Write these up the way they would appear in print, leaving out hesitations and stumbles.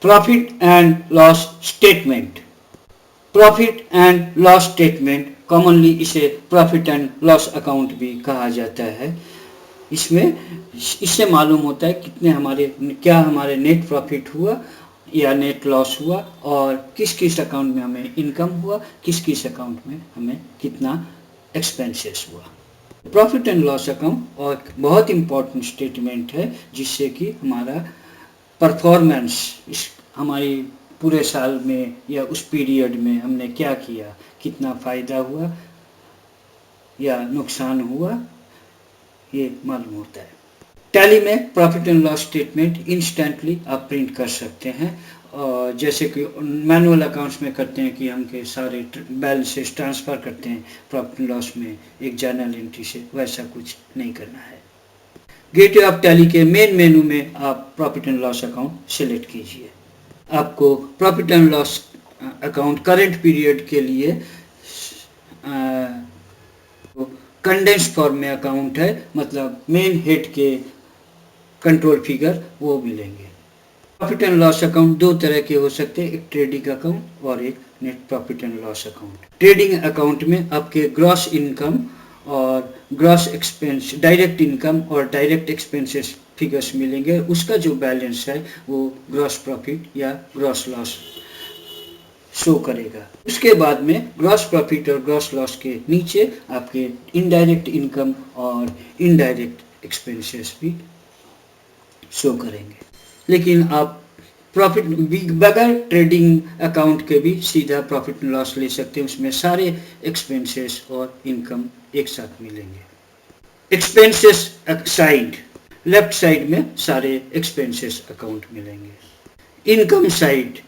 Profit and loss statement. Profit and loss statement commonly इसे profit and loss account भी कहा जाता है। इससे मालूम होता है क्या हमारे नेट प्रॉफिट हुआ या नेट लॉस हुआ, और किस किस अकाउंट में हमें इनकम हुआ, किस किस अकाउंट में हमें कितना एक्सपेंसेस हुआ। प्रॉफिट एंड लॉस अकाउंट और बहुत इम्पोर्टेंट स्टेटमेंट है जिससे कि हमारा परफॉर्मेंस, हमारी पूरे साल में या उस पीरियड में हमने क्या किया, कितना फ़ायदा हुआ या नुकसान हुआ, ये मालूम होता है। टैली में profit and loss statement instantly आप प्रिंट कर सकते हैं, और जैसे कि मैनुअल अकाउंट्स में करते हैं कि हम के सारे बैलेंसेस ट्रांसफ़र करते हैं प्रॉफिट एंड लॉस में एक जर्नल एंट्री से, वैसा कुछ नहीं करना है। गेटवे ऑफ टैली के मेन मेनू में आप profit and loss account select कीजिए। आपको profit and loss account current period के लिए कंडेंस फॉर्म में अकाउंट है, मतलब मेन हेड के कंट्रोल फिगर वो मिलेंगे। प्रॉफिट एंड लॉस अकाउंट दो तरह के हो सकते हैं, एक ट्रेडिंग अकाउंट और एक net profit and loss account. Trading account में आपके ग्रॉस इनकम और ग्रॉस एक्सपेंस, डायरेक्ट इनकम और डायरेक्ट एक्सपेंसेस फिगर्स मिलेंगे। उसका जो बैलेंस है वो ग्रॉस प्रॉफिट या ग्रॉस लॉस शो करेगा। उसके बाद में ग्रॉस प्रॉफिट और ग्रॉस लॉस के नीचे आपके इनडायरेक्ट इनकम और इनडायरेक्ट एक्सपेंसेस भी शो करेंगे। लेकिन आप प्रॉफिट बगैर ट्रेडिंग अकाउंट के भी सीधा प्रॉफिट एंड लॉस ले सकते हैं, उसमें सारे एक्सपेंसेस और इनकम एक साथ मिलेंगे। एक्सपेंसेस साइड, लेफ्ट साइड में सारे एक्सपेंसेस अकाउंट मिलेंगे। इनकम साइड,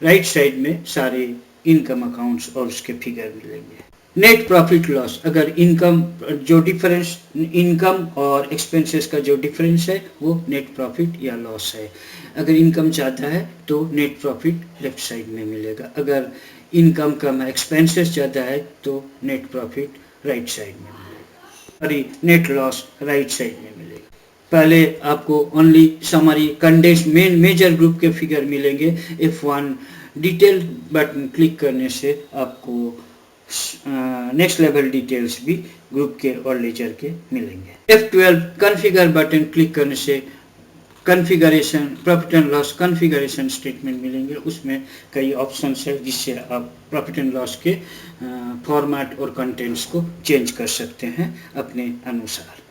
राइट साइड में सारे इनकम अकाउंट्स और उसके फिगर मिलेंगे। नेट प्रॉफिट लॉस, अगर इनकम जो डिफरेंस, इनकम और एक्सपेंसेस का जो डिफरेंस है वो नेट प्रॉफिट या लॉस है। अगर इनकम ज़्यादा है तो नेट प्रॉफिट लेफ्ट साइड में मिलेगा, अगर इनकम कम है, एक्सपेंसेस ज़्यादा है तो नेट प्रॉफिट राइट साइड में मिलेगा, sorry net loss right side में मिलेगा। पहले आपको only summary condense main major group के फिगर मिलेंगे। F1 डिटेल बटन क्लिक करने से आपको नेक्स्ट लेवल डिटेल्स भी ग्रुप के और लेजर के मिलेंगे। F12 कॉन्फ़िगर बटन क्लिक करने से configuration, profit and loss configuration statement मिलेंगे। उसमें कई ऑप्शंस है जिससे आप प्रॉफिट एंड लॉस के फॉर्मेट और कंटेंट्स को चेंज कर सकते हैं अपने अनुसार।